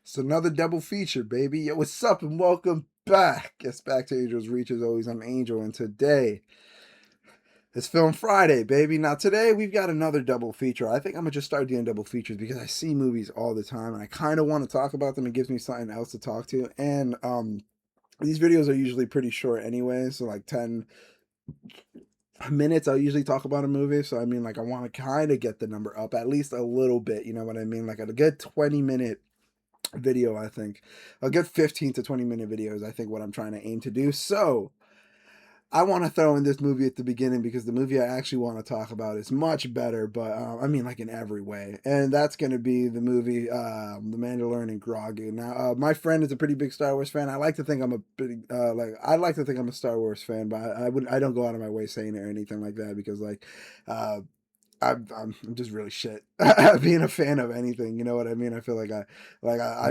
It's another double feature, baby. Yo, what's up and welcome back. It's back to Angel's Reach as always. I'm Angel, and today it's Film Friday, baby. Now today we've got another double feature. I think I'm gonna just start doing double features because I see movies all the time and I kind of want to talk about them. It gives me something else to talk to. And these videos are usually pretty short anyway, so like 10 minutes. I'll usually talk about a movie. So I mean, like I want to kind of get the number up at least a little bit. You know what I mean? Like a good 20-minute video. I think a good 15 to 20-minute videos. I think what I'm trying to aim to do. So I want to throw in this movie at the beginning because the movie I actually want to talk about is much better, but I mean, like in every way, and that's going to be the movie The Mandalorian and Grogu. Now, my friend is a pretty big Star Wars fan. I like to think I'm a big I like to think I'm a Star Wars fan, but I don't go out of my way saying it or anything like that because uh, I'm just really shit at being a fan of anything. You know what I mean? I feel like I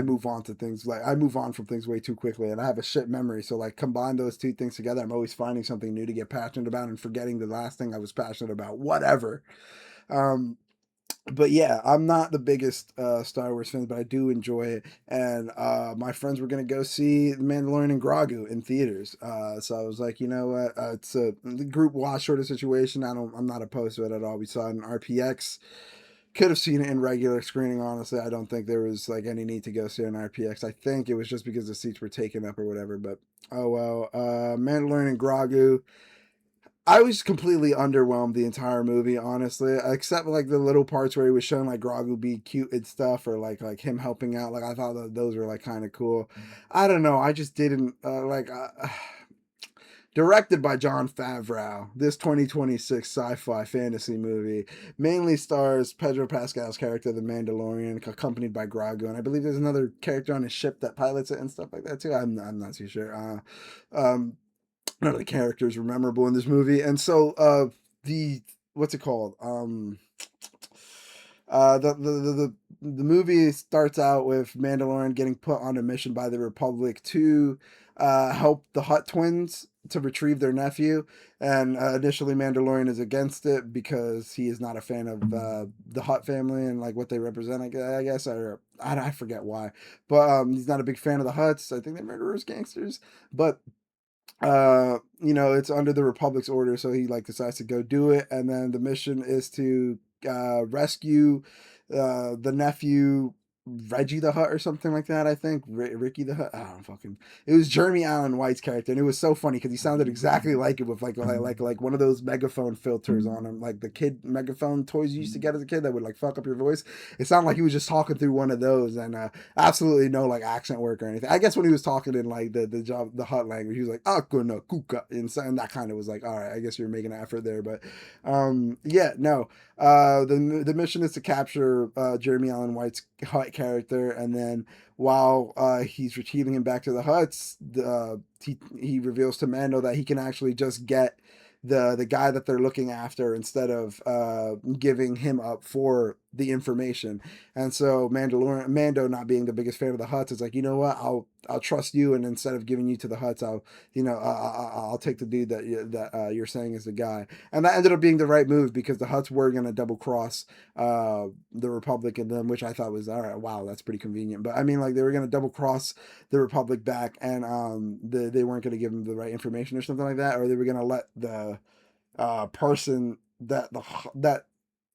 move on to things, like I move on from things way too quickly, and I have a shit memory. So like combine those two things together, I'm always finding something new to get passionate about and forgetting the last thing I was passionate about. Whatever. Um, but yeah, I'm not the biggest Star Wars fan, but I do enjoy it. And my friends were gonna go see The Mandalorian and Grogu in theaters. So I was like, you know what? It's a group watch sort of situation. I'm not opposed to it at all. We saw it in RPX. Could have seen it in regular screening. Honestly, I don't think there was like any need to go see it in RPX. I think it was just because the seats were taken up or whatever. But oh well. Mandalorian and Grogu. I was completely underwhelmed the entire movie, honestly, except like the little parts where he was showing like Grogu be cute and stuff, or like him helping out. Like I thought that those were like kind of cool. I don't know. I just didn't directed by Jon Favreau. This 2026 sci-fi fantasy movie mainly stars Pedro Pascal's character, the Mandalorian, accompanied by Grogu, and I believe there's another character on his ship that pilots it and stuff like that too. I'm not too sure. None of the characters were memorable in this movie, and so the what's it called? The movie starts out with Mandalorian getting put on a mission by the Republic to help the Hutt twins to retrieve their nephew. And initially, Mandalorian is against it because he is not a fan of the Hutt family and like what they represent. I guess, or I forget why, but he's not a big fan of the Hutts. I think they're murderers, gangsters, but it's under the Republic's order, so he like decides to go do it, and then the mission is to rescue the nephew Reggie the Hutt or something like that. I think Ricky the Hutt. I don't fucking. It was Jeremy Allen White's character, and it was so funny because he sounded exactly like it with like one of those megaphone filters on him, like the kid megaphone toys you used to get as a kid that would like fuck up your voice. It sounded like he was just talking through one of those, and absolutely no like accent work or anything. I guess when he was talking in like the Hutt language, he was like Akuna Kuka, and that kind of was like, all right, I guess you're making an effort there, but yeah, no. The mission is to capture Jeremy Allen White's Hutt character, and then while he's retrieving him back to the Hutts, he reveals to Mando that he can actually just get the guy that they're looking after instead of giving him up for the information. And so Mando, not being the biggest fan of the Hutts, is like, you know what, I'll trust you, and instead of giving you to the Hutts, I'll take the dude that you're saying is the guy. And that ended up being the right move because the Hutts were gonna double cross the Republic and them, which I thought was all right. Wow, that's pretty convenient. But I mean, like they were gonna double cross the Republic back, and they weren't gonna give them the right information or something like that, or they were gonna let the person that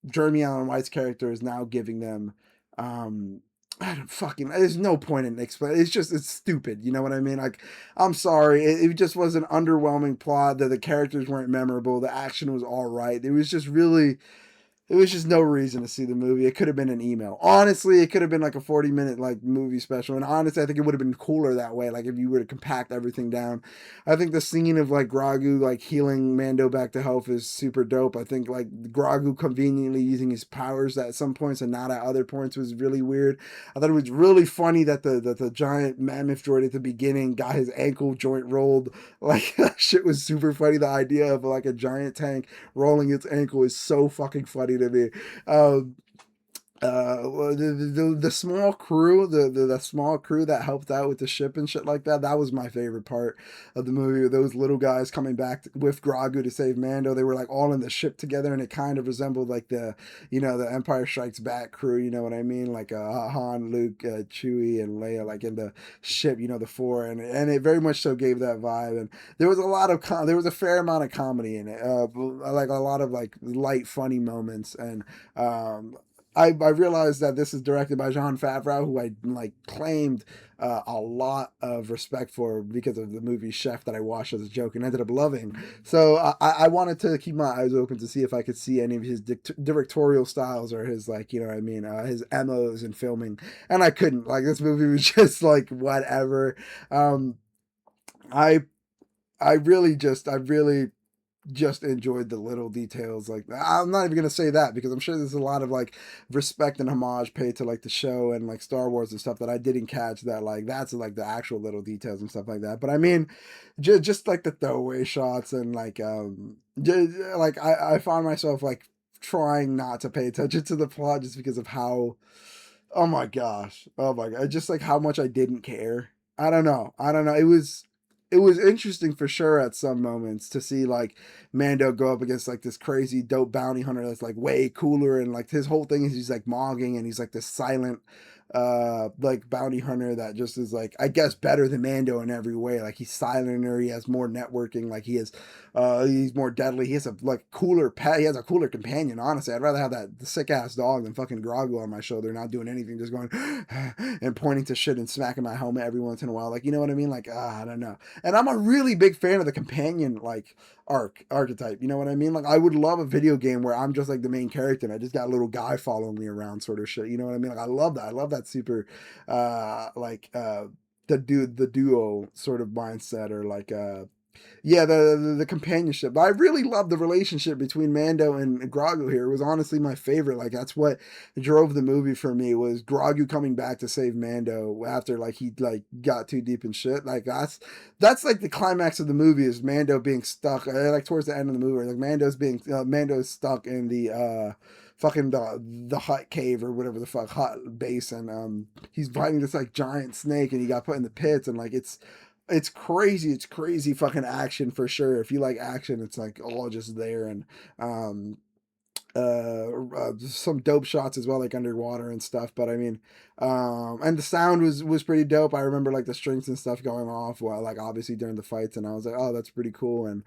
Jeremy Allen White's character is now giving them. I don't fucking. There's no point in explaining. It's stupid. You know what I mean? Like, I'm sorry. It just was an underwhelming plot. That the characters weren't memorable. The action was all right. It was just really there was just no reason to see the movie. It could have been an email. Honestly, it could have been like a 40-minute like movie special. And honestly, I think it would have been cooler that way. Like if you were to compact everything down. I think the scene of like Grogu like healing Mando back to health is super dope. I think like Grogu conveniently using his powers at some points and not at other points was really weird. I thought it was really funny that the giant mammoth droid at the beginning got his ankle joint rolled. Like that shit was super funny. The idea of like a giant tank rolling its ankle is so fucking funny to me. Um, Well, the small crew, the small crew that helped out with the ship and shit like that, that was my favorite part of the movie. Those little guys coming back with Grogu to save Mando, they were like all in the ship together, and it kind of resembled like the Empire Strikes Back crew. You know what I mean? Like Han, Luke, Chewie, and Leia, like in the ship. The four, and it very much so gave that vibe. And there was a lot of there was a fair amount of comedy in it, like a lot of like light, funny moments, and I realized that this is directed by Jon Favreau, who I like claimed a lot of respect for because of the movie Chef that I watched as a joke and ended up loving. So I wanted to keep my eyes open to see if I could see any of his directorial styles or his like you know what I mean his MOs in filming, and I couldn't. Like this movie was just like whatever. Um, I I really just enjoyed the little details. Like I'm not even gonna say that because I'm sure there's a lot of like respect and homage paid to like the show and like Star Wars and stuff that I didn't catch. That like that's like the actual little details and stuff like that. But I mean, just like the throwaway shots and like like I found myself like trying not to pay attention to the plot just because of how oh my gosh. Oh my god. Just like how much I didn't care. I don't know. I don't know. It was interesting for sure at some moments to see like Mando go up against like this crazy dope bounty hunter that's like way cooler and like his whole thing is he's like mogging and he's like this silent like bounty hunter that just is like I guess better than Mando in every way. Like he's silenter, he has more networking, like he's more deadly. He has a like cooler pet. He has a cooler companion. Honestly, I'd rather have that sick ass dog than fucking Grogu on my shoulder, not doing anything, just going and pointing to shit and smacking my helmet every once in a while. Like you know what I mean? Like I don't know. And I'm a really big fan of the companion like archetype. You know what I mean? Like I would love a video game where I'm just like the main character and I just got a little guy following me around, sort of shit. You know what I mean? Like I love that. I love that super, like the duo sort of mindset or like yeah, the companionship. But I really love the relationship between Mando and Grogu here. It was honestly my favorite. Like that's what drove the movie for me was Grogu coming back to save Mando after like he like got too deep in shit. Like that's like the climax of the movie is Mando being stuck. Like towards the end of the movie, like Mando's stuck in the fucking the hut cave or whatever the fuck hut base and he's fighting this like giant snake and he got put in the pits and like it's crazy. It's crazy fucking action for sure. If you like action, it's like all just there and um some dope shots as well, like underwater and stuff. But I mean, and the sound was pretty dope. I remember like the strings and stuff going off while like obviously during the fights, and I was like, oh, that's pretty cool. And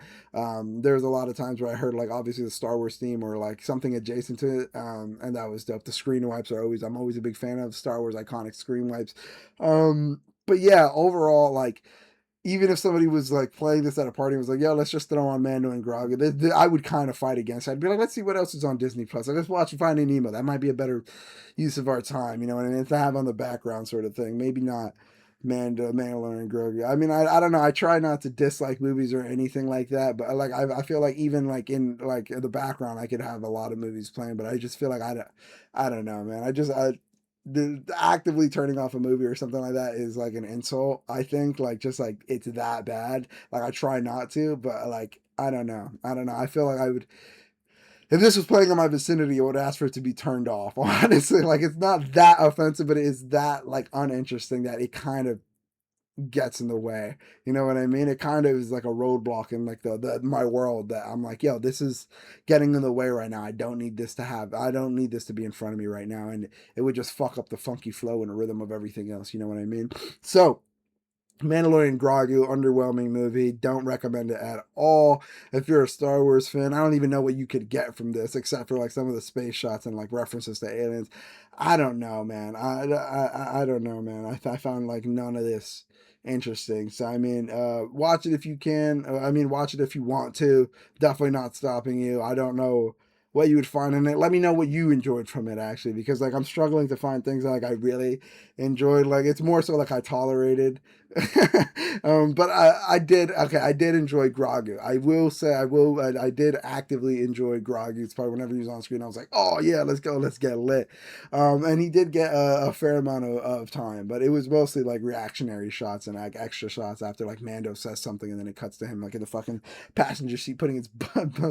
there was a lot of times where I heard like obviously the Star Wars theme or like something adjacent to it, and that was dope. The screen wipes are always I'm always a big fan of Star Wars iconic screen wipes. But yeah, overall like even if somebody was like playing this at a party and was like, "Yo, let's just throw on Mando and Grogu," I would kind of fight against it. I'd be like, "Let's see what else is on Disney Plus. Like, let's watch Finding Nemo. That might be a better use of our time, you know." And to have on the background sort of thing. Maybe not Mandalorian and Grogu. I mean, I don't know. I try not to dislike movies or anything like that, but like I feel like even like in like the background, I could have a lot of movies playing, but I just feel like I don't know, man. The actively turning off a movie or something like that is like an insult. I think like just like it's that bad. Like I try not to, but like I don't know. I feel like I would if this was playing in my vicinity, I would ask for it to be turned off. Honestly, like it's not that offensive, but it is that like uninteresting that it kind of gets in the way. You know what I mean? It kind of is like a roadblock in like the my world that I'm like, yo, this is getting in the way right now. I don't need this to be in front of me right now. And it would just fuck up the funky flow and rhythm of everything else. You know what I mean? So Mandalorian Grogu, underwhelming movie. Don't recommend it at all. If you're a Star Wars fan, I don't even know what you could get from this except for like some of the space shots and like references to aliens. I don't know, man. I don't know, man. I found like none of this interesting. So I mean, watch it if you can. I mean, watch it if you want to. Definitely not stopping you. I don't know what you would find in it. Let me know what you enjoyed from it actually, because like I'm struggling to find things that, like I really enjoyed. Like it's more so like I tolerated but I did enjoy Grogu. I will say I did actively enjoy Grogu. It's probably whenever he was on screen, I was like, oh yeah, let's go, let's get lit. And he did get a fair amount of time, but it was mostly like reactionary shots and like extra shots after like Mando says something and then it cuts to him like in the fucking passenger seat putting his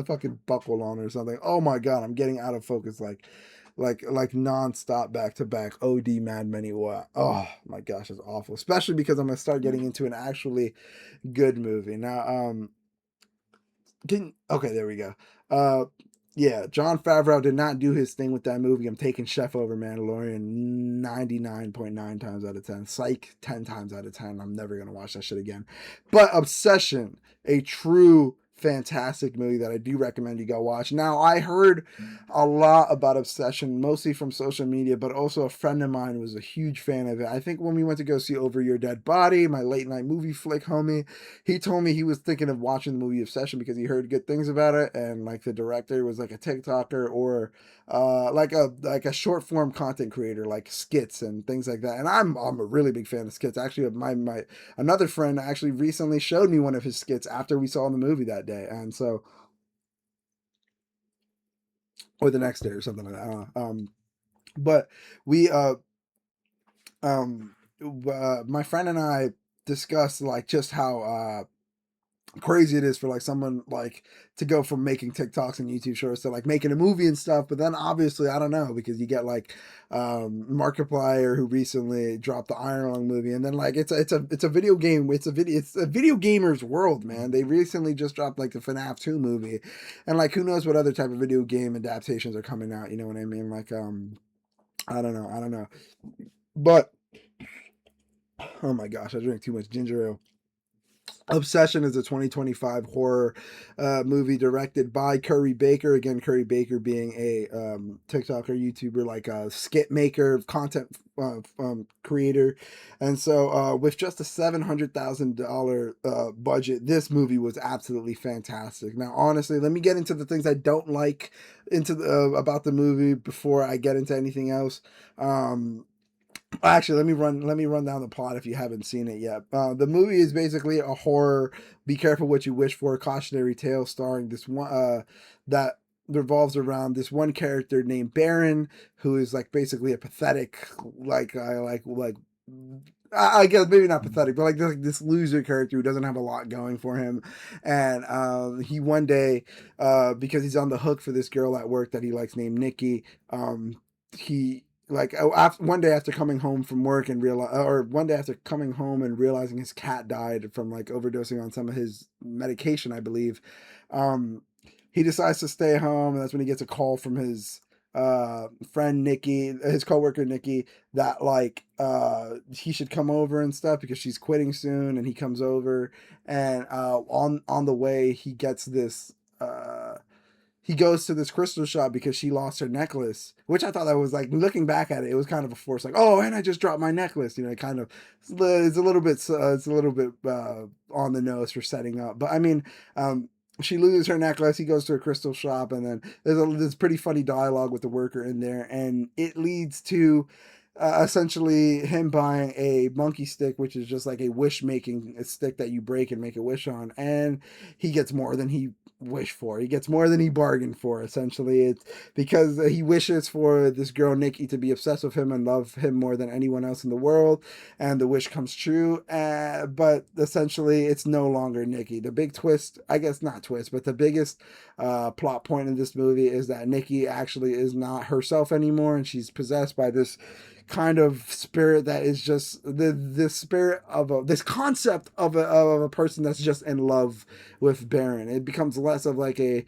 fucking buckle on or something. Oh my god, I'm getting out of focus like nonstop back to back. OD Mad Many What? Oh my gosh, it's awful. Especially because I'm gonna start getting into an actually good movie now. Okay, there we go. Uh, yeah, John Favreau did not do his thing with that movie. I'm taking Chef over Mandalorian 99.9 times out of 10. Psych 10 times out of 10. I'm never gonna watch that shit again. But Obsession, a true fantastic movie that I do recommend you go watch. Now, I heard a lot about Obsession, mostly from social media, but also a friend of mine was a huge fan of it. I think when we went to go see Over Your Dead Body, my late night movie flick homie, he told me he was thinking of watching the movie Obsession because he heard good things about it, and like the director was like a TikToker or like a short form content creator, like skits and things like that. And I'm a really big fan of skits. Actually, my another friend actually recently showed me one of his skits after we saw the movie that day, and so or the next day or something like that. I don't know. But we um my friend and I discussed like just how crazy it is for like someone like to go from making TikToks and YouTube shorts to like making a movie and stuff. But then obviously I don't know because you get like Markiplier who recently dropped the Iron Lung movie, and then like it's a video game. It's a video gamer's world, man. They recently just dropped like the FNAF 2 movie, and like who knows what other type of video game adaptations are coming out. You know what I mean? Like I don't know, but oh my gosh, I drink too much ginger ale. Obsession is a 2025 horror movie directed by Curry Baker. Again, Curry Baker being a TikToker, YouTuber, like a skit maker, content creator. And so, with just a $700,000 budget, this movie was absolutely fantastic. Now, honestly, let me get into the things I don't like about the movie before I get into anything else. Actually, let me run down the plot if you haven't seen it yet. The movie is basically a horror. Be careful what you wish for. Cautionary tale starring this one that revolves around this one character named Baron, who is like basically a pathetic, like I guess maybe not pathetic, but like this loser character who doesn't have a lot going for him, and he one day, because he's on the hook for this girl at work that he likes named Nikki, he like after, one day after coming home from work and realize or one day after coming home and realizing his cat died from like overdosing on some of his medication, I believe, um he decides to stay home, and that's when he gets a call from his friend Nikki, his coworker Nikki, that like he should come over and stuff because she's quitting soon, and he comes over, and on the way he gets this he goes to this crystal shop because she lost her necklace, which I thought that was like looking back at it, it was kind of a force, like, oh, and I just dropped my necklace, you know, kind of it's a little bit on the nose for setting up, but I mean, she loses her necklace. He goes to a crystal shop, and then there's pretty funny dialogue with the worker in there, and it leads to essentially him buying a monkey stick, which is just like a wish making a stick that you break and make a wish on, and he gets more than he wished for. He gets more than he bargained for. Essentially, it's because he wishes for this girl Nikki to be obsessed with him and love him more than anyone else in the world, and the wish comes true. But essentially, it's no longer Nikki. The big twist, I guess not twist, but the biggest plot point in this movie is that Nikki actually is not herself anymore, and she's possessed by this kind of spirit that is just this spirit of this concept of a person that's just in love with Baron. It becomes less of like a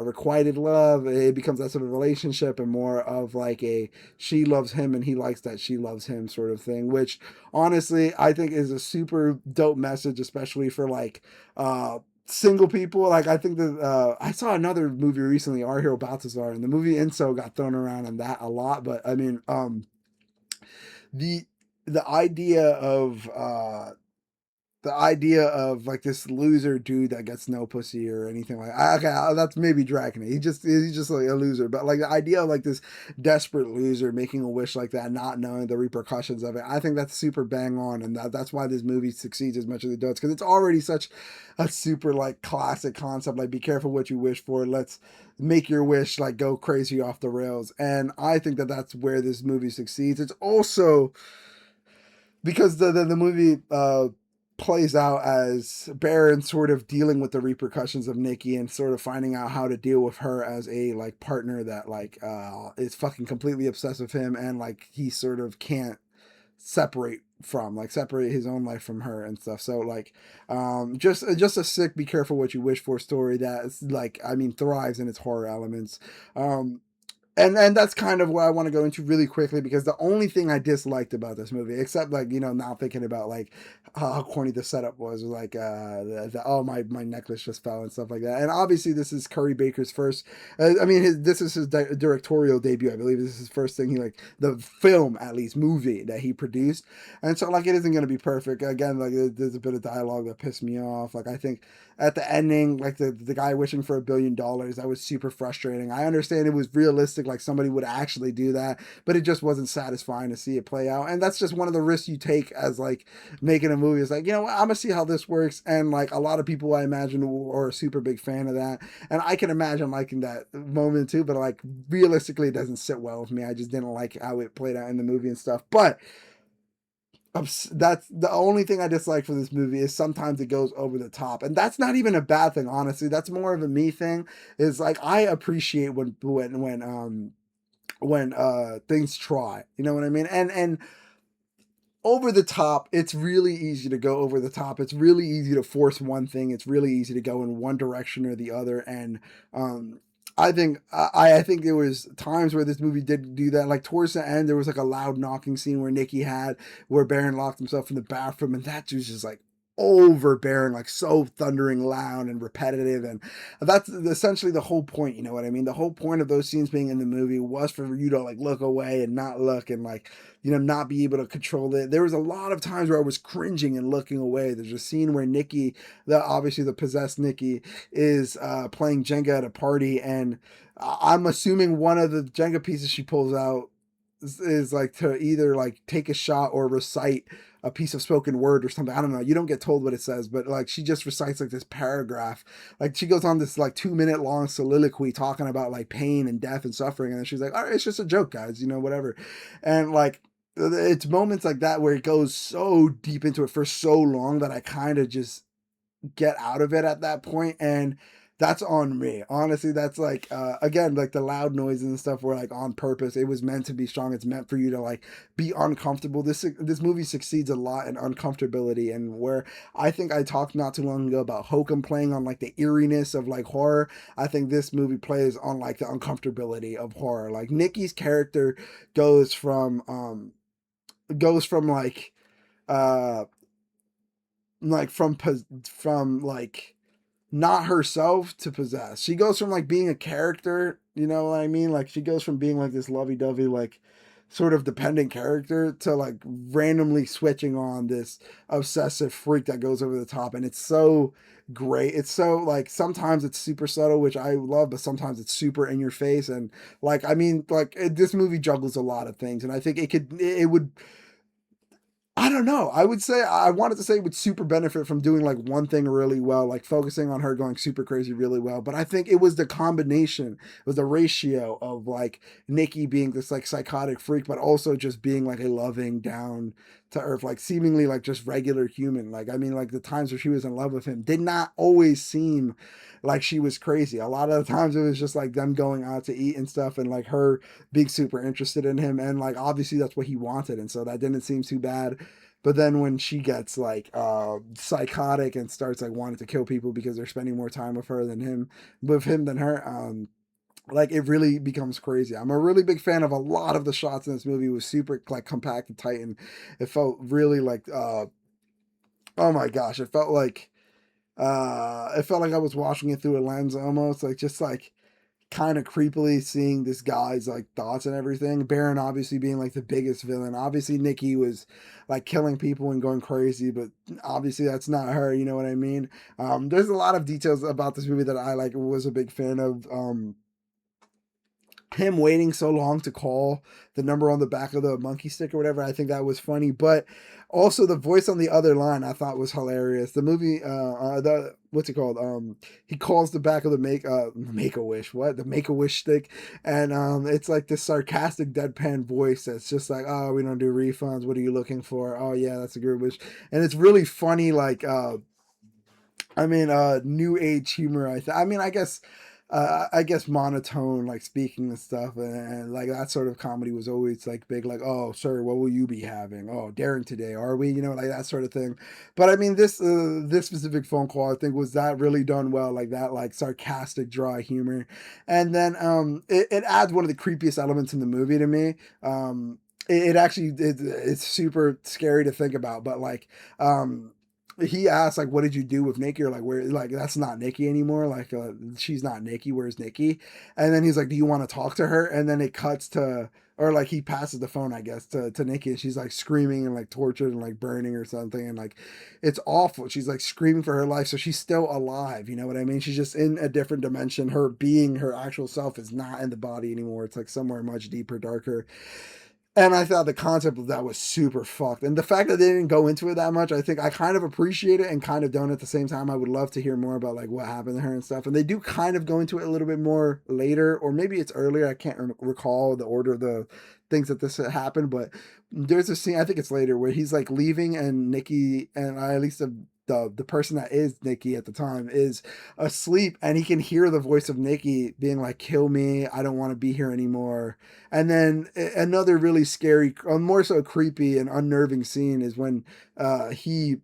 requited love. It becomes less of a relationship and more of like a she loves him and he likes that she loves him sort of thing, which honestly I think is a super dope message, especially for like single people. Like I think that I saw another movie recently, Our Hero Balthazar, and the movie Inso got thrown around in that a lot, but I mean the the idea of the idea of like this loser dude that gets no pussy or anything like okay, that's maybe dragging it. He's just like a loser, but like the idea of like this desperate loser making a wish like that, not knowing the repercussions of it, I think that's super bang on, and that's why this movie succeeds as much as it does, because it's already such a super like classic concept. Like, be careful what you wish for. Let's make your wish like go crazy off the rails, and I think that that's where this movie succeeds. It's also because the movie plays out as Baron sort of dealing with the repercussions of Nikki and sort of finding out how to deal with her as a like partner that like is fucking completely obsessed with him, and like he sort of can't separate his own life from her and stuff. So like just a sick be careful what you wish for story that is like, I mean, thrives in its horror elements. um and that's kind of what I want to go into really quickly, because the only thing I disliked about this movie, except like, you know, now thinking about like how corny the setup was like oh, my necklace just fell and stuff like that. And obviously this is Curry Baker's first, I mean, this is his directorial debut. I believe this is his first thing, he like the film, at least movie, that he produced. And so like it isn't going to be perfect. Again, like there's a bit of dialogue that pissed me off. Like I think at the ending, like the guy wishing for $1 billion, that was super frustrating. I understand it was realistic, like somebody would actually do that, but it just wasn't satisfying to see it play out. And that's just one of the risks you take as like making a movie. Is like, you know what, I'm gonna see how this works. And like a lot of people, I imagine, are a super big fan of that, and I can imagine liking that moment too. But like realistically, it doesn't sit well with me. I just didn't like how it played out in the movie and stuff. But that's the only thing I dislike for this movie, is sometimes it goes over the top, and that's not even a bad thing, honestly. That's more of a me thing. Is like I appreciate when things try, you know what I mean, and over the top, it's really easy to go over the top. It's really easy to force one thing. It's really easy to go in one direction or the other. And um, I think there was times where this movie did do that. Like towards the end, there was like a loud knocking scene where Nikki had, where Baron locked himself in the bathroom, and that was just like overbearing, like so thundering loud and repetitive. And that's essentially the whole point, you know what I mean? The whole point of those scenes being in the movie was for you to like look away and not look, and like, you know, not be able to control it. There was a lot of times where I was cringing and looking away. There's a scene where Nikki, obviously the possessed Nikki, is playing Jenga at a party, and I'm assuming one of the Jenga pieces she pulls out is like to either like take a shot or recite a piece of spoken word or something. I don't know. You don't get told what it says, but like she just recites like this paragraph. Like she goes on this like 2 minute long soliloquy talking about like pain and death and suffering, and then she's like, "All right, it's just a joke, guys. You know, whatever." And like it's moments like that where it goes so deep into it for so long that I kind of just get out of it at that point. And that's on me, honestly. That's like again, like the loud noises and stuff were like on purpose. It was meant to be strong. It's meant for you to like be uncomfortable. This movie succeeds a lot in uncomfortability, and where I think I talked not too long ago about Hokum playing on like the eeriness of like horror, I think this movie plays on like the uncomfortability of horror. Like Nikki's character goes from like uh from like not herself to possess. She goes from like being a character, you know what I mean? Like she goes from being like this lovey-dovey, like sort of dependent character, to like randomly switching on this obsessive freak that goes over the top. And it's so great. It's so like sometimes it's super subtle, which I love, but sometimes it's super in your face. And like, I mean, like this movie juggles a lot of things, and I think it would, I don't know. I would say, I wanted to say it would super benefit from doing like one thing really well, like focusing on her going super crazy really well. But I think it was the combination, it was the ratio of like Nikki being this like psychotic freak, but also just being like a loving, down to earth, like seemingly like just regular human. Like, I mean, like the times where she was in love with him did not always seem like she was crazy. A lot of the times it was just like them going out to eat and stuff, and like her being super interested in him, and like obviously that's what he wanted, and so that didn't seem too bad. But then when she gets like psychotic and starts like wanting to kill people because they're spending more time with him than her, like it really becomes crazy. I'm a really big fan of a lot of the shots in this movie. It was super like compact and tight, and it felt really like oh my gosh, it felt like I was watching it through a lens, almost like just like kind of creepily seeing this guy's like thoughts and everything. Baron obviously being like the biggest villain. Obviously Nikki was like killing people and going crazy, but obviously that's not her, you know what I mean? There's a lot of details about this movie that I like was a big fan of. him waiting so long to call the number on the back of the monkey stick or whatever. I think that was funny, but also the voice on the other line I thought was hilarious. The movie, the what's it called? He calls the back of the Make a Wish, what the Make a Wish stick, and it's like this sarcastic deadpan voice that's just like, oh, we don't do refunds. What are you looking for? Oh yeah, that's a good wish, and it's really funny, like new age humor. I mean, I guess monotone, like speaking and stuff, and like that sort of comedy was always like big, like, oh, sir, what will you be having? Oh, daring today, are we? You know, like that sort of thing. But I mean, this specific phone call, I think, was that really done well, like that, like sarcastic, dry humor, and then it adds one of the creepiest elements in the movie to me. It actually it's super scary to think about, but like he asked like, what did you do with Nikki, or like, where, like, that's not Nikki anymore, like she's not Nikki, where's Nikki? And then he's like, do you want to talk to her? And then it cuts to, or like he passes the phone, I guess, to Nikki, and she's like screaming and like tortured and like burning or something, and like it's awful. She's like screaming for her life, so she's still alive, you know what I mean? She's just in a different dimension. Her being, her actual self, is not in the body anymore. It's like somewhere much deeper, darker. And I thought the concept of that was super fucked. And the fact that they didn't go into it that much, I think I kind of appreciate it and kind of don't at the same time. I would love to hear more about like what happened to her and stuff. And they do kind of go into it a little bit more later, or maybe it's earlier. I can't recall the order of the things that this happened, but there's a scene, I think it's later, where he's like leaving, and Nikki, and at least the person that is Nikki at the time is asleep, and he can hear the voice of Nikki being like, kill me, I don't want to be here anymore. And then another really scary, more so creepy and unnerving scene is when he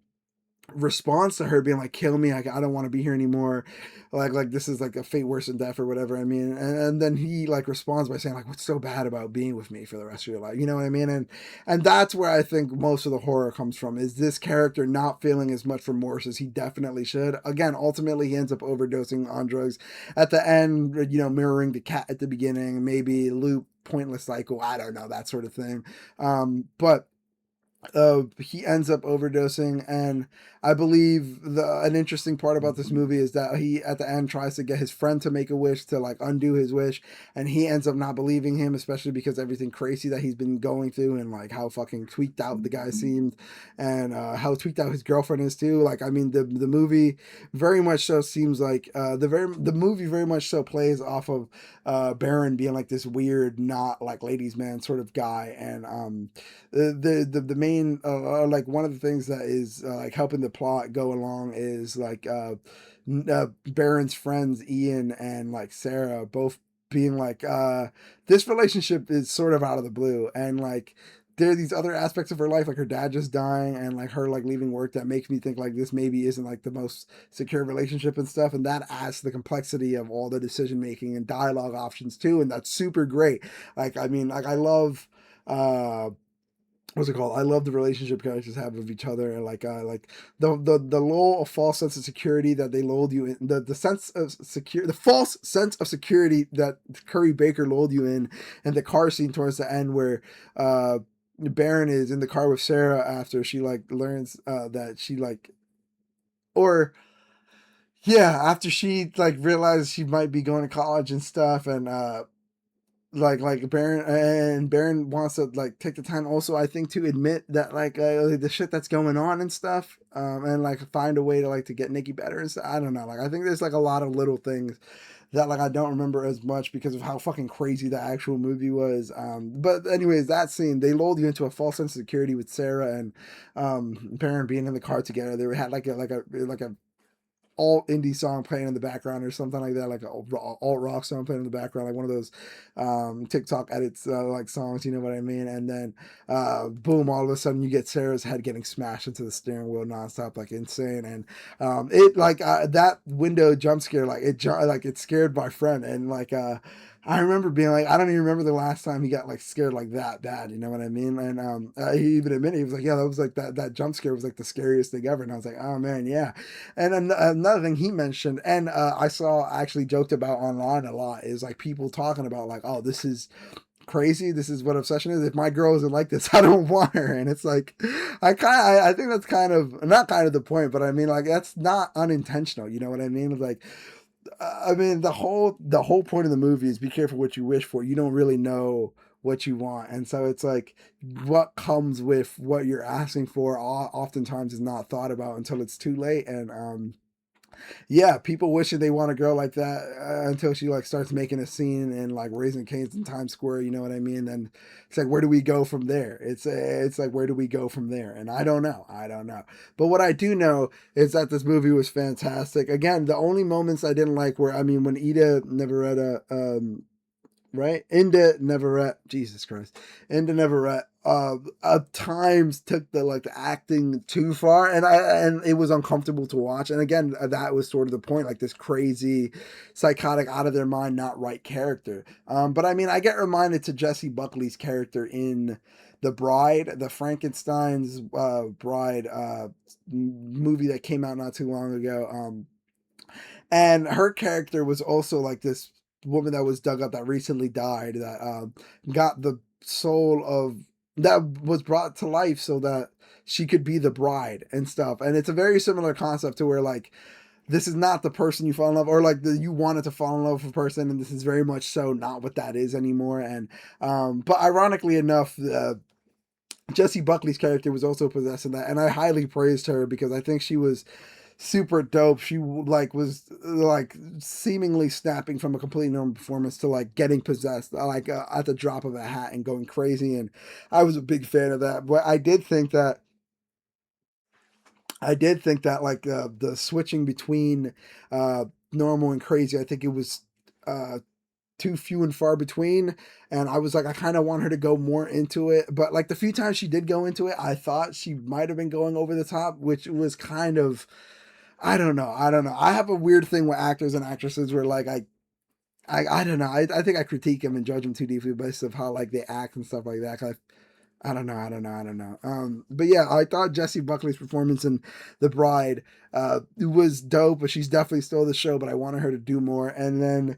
responds to her being like, kill me, I don't want to be here anymore, like this is like a fate worse than death or whatever. I mean, and then he like responds by saying like, what's so bad about being with me for the rest of your life, you know what I mean? And that's where I think most of the horror comes from, is this character not feeling as much remorse as he definitely should. Again, ultimately he ends up overdosing on drugs at the end, you know, mirroring the cat at the beginning, maybe loop, pointless cycle, I don't know, that sort of thing. But he ends up overdosing, and I believe an interesting part about this movie is that he at the end tries to get his friend to make a wish to like undo his wish, and he ends up not believing him, especially because everything crazy that he's been going through, and like how fucking tweaked out the guy seemed, and how tweaked out his girlfriend is too. Like, I mean, the movie very much so seems like the movie very much so plays off of Baron being like this weird, not like ladies man sort of guy, and the main like one of the things that is like helping the plot go along is like Baron's friends Ian and like Sarah both being like this relationship is sort of out of the blue, and like there are these other aspects of her life, like her dad just dying and like her like leaving work, that makes me think like this maybe isn't like the most secure relationship and stuff, and that adds to the complexity of all the decision making and dialogue options too, and that's super great. Like, I mean, like I love uh what's it called? I love the relationship characters have with each other, and like the lull of false sense of security that they lulled you in, the sense of secure, the false sense of security that Curry Baker lulled you in, and the car scene towards the end where Baron is in the car with Sarah after she like learns that she like, or yeah, after she like realizes she might be going to college and stuff, and like Baron wants to like take the time also, I think, to admit that like the shit that's going on and stuff, and like find a way to like to get Nikki better and stuff. I don't know, like I think there's like a lot of little things that like I don't remember as much because of how fucking crazy the actual movie was. But anyways, that scene, they lulled you into a false sense of security with Sarah and Baron being in the car together. They had like a alt indie song playing in the background or something like that, like an alt rock song playing in the background, like one of those TikTok edits, like songs, you know what I mean? And then boom, all of a sudden you get Sarah's head getting smashed into the steering wheel nonstop, like insane. And it like that window jump scare, like it scared my friend, and like I remember being like, I don't even remember the last time he got like scared like that bad, you know what I mean? And he even admitted, he was like, yeah, that was like that jump scare was like the scariest thing ever. And I was like, oh man, yeah. And another thing he mentioned, and I saw actually joked about online a lot, is like people talking about like, oh, this is crazy. This is what obsession is. If my girl isn't like this, I don't want her. And it's like, I think that's kind of not kind of the point, but I mean like that's not unintentional. You know what I mean? Like I mean, the whole point of the movie is be careful what you wish for. You don't really know what you want, and so it's like what comes with what you're asking for. Oftentimes is not thought about until it's too late, and yeah, people wishing they want a girl like that until she like starts making a scene and like raising canes in Times Square. You know what I mean? Then it's like, where do we go from there? It's like, where do we go from there? And I don't know. I don't know. But what I do know is that this movie was fantastic. Again, the only moments I didn't like were, I mean, when Ida Neveretta right? Inda Neverett, Jesus Christ, Inda Neverett. At times took the acting too far, and it was uncomfortable to watch. And again, that was sort of the point, like this crazy, psychotic, out of their mind, not right character. But I mean, I get reminded to Jesse Buckley's character in The Bride, the Frankenstein's Bride movie that came out not too long ago. And her character was also like this woman that was dug up that recently died that got the soul of that was brought to life so that she could be the bride and stuff. And it's a very similar concept to where like this is not the person you fall in love, or like you wanted to fall in love with a person, and this is very much so not what that is anymore. And but ironically enough, Jessie Buckley's character was also possessing that, and I highly praised her because I think she was super dope. She like was like seemingly snapping from a completely normal performance to like getting possessed like at the drop of a hat and going crazy, and I was a big fan of that. But I did think that like the switching between uh normal and crazy, I think it was uh too few and far between, and I was like, I kind of want her to go more into it, but like the few times she did go into it, I thought she might have been going over the top, which was kind of, I don't know. I have a weird thing with actors and actresses where like I don't know. I think I critique them and judge them too deeply based of how like they act and stuff like that. I don't know. I don't know. But yeah, I thought Jessie Buckley's performance in The Bride was dope, but she's definitely stole the show. But I wanted her to do more. And then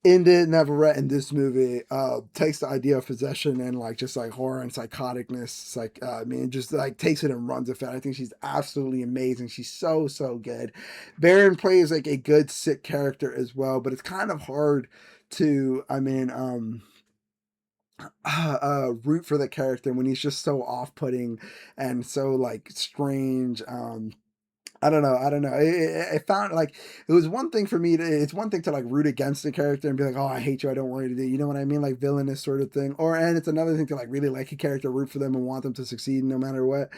Inda Navarrete in this movie takes the idea of possession and like just like horror and psychoticness. It's like I mean, just like takes it and runs with it. I think she's absolutely amazing. She's so good. Baron plays like a good sick character as well, but it's kind of hard to root for the character when he's just so off-putting and so like strange. I don't know. It found like it was one thing for me to. It's one thing to like root against the character and be like, "Oh, I hate you. I don't want you to do." You know what I mean? Like villainous sort of thing. And it's another thing to like really like a character, root for them, and want them to succeed no matter what.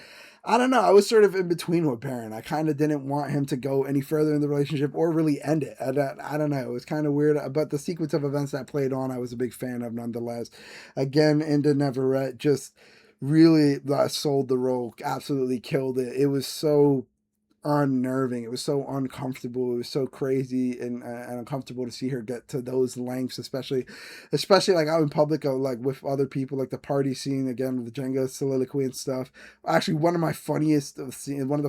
I don't know. I was sort of in between with Baron. I kind of didn't want him to go any further in the relationship or really end it. I don't know. It was kind of weird, but the sequence of events that played on, I was a big fan of nonetheless. Again, Inda Neverett just really sold the role. Absolutely killed it. It was so unnerving. It was so uncomfortable. It was so crazy and uncomfortable to see her get to those lengths, especially like out in public, like with other people, like the party scene again with the Jenga soliloquy and stuff. Actually, one of the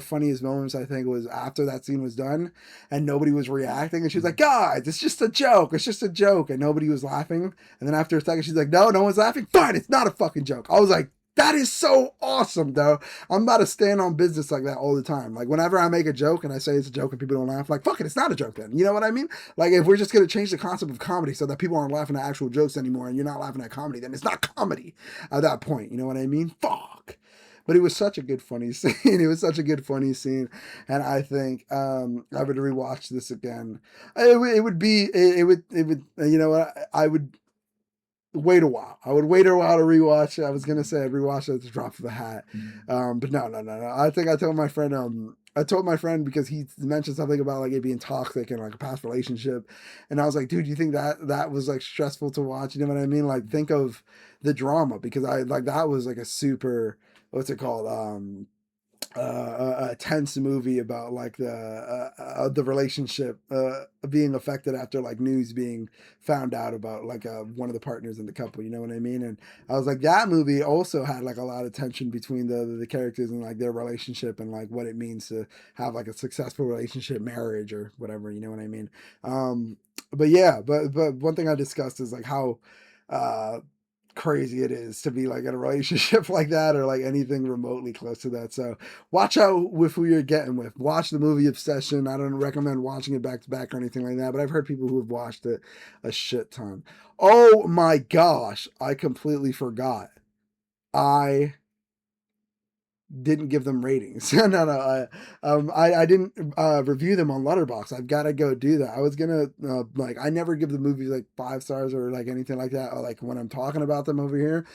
funniest moments I think was after that scene was done and nobody was reacting, and she was like, "Guys, it's just a joke. It's just a joke," and nobody was laughing. And then after a second, she's like, "No, no one's laughing. Fine, it's not a fucking joke." I was like, that is so awesome, though. I'm about to stand on business like that all the time. Like whenever I make a joke and I say it's a joke and people don't laugh, like fuck it, it's not a joke then. You know what I mean? Like if we're just gonna change the concept of comedy so that people aren't laughing at actual jokes anymore and you're not laughing at comedy, then it's not comedy at that point. You know what I mean? Fuck. But it was such a good funny scene. It was such a good funny scene, and I think I would rewatch this again. It would be it would you know what I would wait a while. I would wait a while to rewatch it. I was gonna say I'd rewatch it at the drop of a hat, but no. I think I told my friend. I told my friend because he mentioned something about like it being toxic and like a past relationship, and I was like, dude, you think that was like stressful to watch? You know what I mean? Like think of the drama because I like that was like a super what's it called a tense movie about like the relationship being affected after like news being found out about like one of the partners in the couple. You know what I mean? And I was like, that movie also had like a lot of tension between the characters and like their relationship and like what it means to have like a successful relationship, marriage or whatever. You know what I mean? But yeah, but one thing I discussed is like how. Uh, crazy it is to be like in a relationship like that or like anything remotely close to that. So watch out with who you're getting with. Watch the movie Obsession. I don't recommend watching it back to back or anything like that, but I've heard people who have watched it a shit ton. Oh my gosh, I completely forgot. I didn't give them ratings. No. I didn't review them on Letterboxd. I've got to go do that. I was gonna like I never give the movies like 5 stars or like anything like that. Or, like when I'm talking about them over here,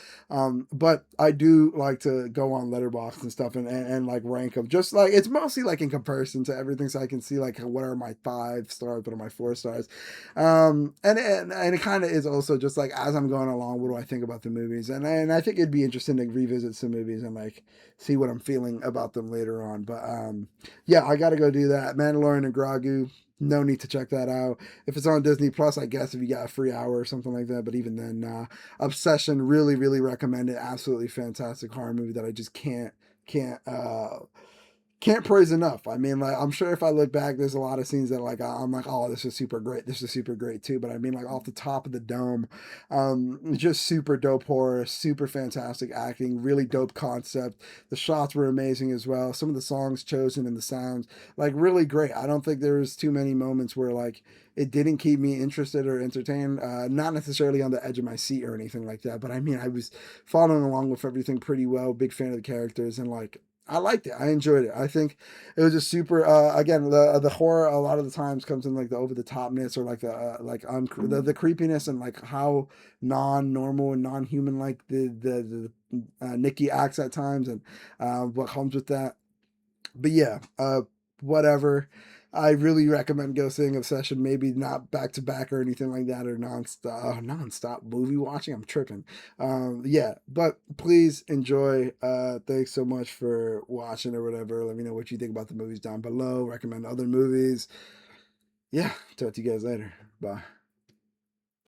but I do like to go on Letterboxd and stuff and like rank them. Just like it's mostly like in comparison to everything, so I can see like what are my 5 stars, what are my 4 stars, and it kind of is also just like as I'm going along, what do I think about the movies, and I think it'd be interesting to revisit some movies and like see what I'm feeling about them later on. But yeah, I got to go do that. Mandalorian and Grogu. No need to check that out. If it's on Disney Plus, I guess if you got a free hour or something like that. But even then, Obsession, really, really recommend it. Absolutely fantastic horror movie that I just can't praise enough. I mean, like, I'm sure if I look back, there's a lot of scenes that, like, I'm like, oh, this is super great. This is super great, too. But I mean, like, off the top of the dome, just super dope horror, super fantastic acting, really dope concept. The shots were amazing as well. Some of the songs chosen and the sounds, like, really great. I don't think there was too many moments where, like, it didn't keep me interested or entertained. Not necessarily on the edge of my seat or anything like that. But I mean, I was following along with everything pretty well. Big fan of the characters and, like, I liked it. I enjoyed it. I think it was just super. Again, the horror a lot of the times comes in like the over the topness or like the creepiness and like how non normal and non human like the Nikki acts at times and what comes with that. But yeah, whatever. I really recommend go seeing Obsession. Maybe not back to back or anything like that, or non-stop movie watching. I'm tripping. Yeah, but please enjoy. Thanks so much for watching or whatever. Let me know what you think about the movies down below. Recommend other movies. Yeah, talk to you guys later. Bye.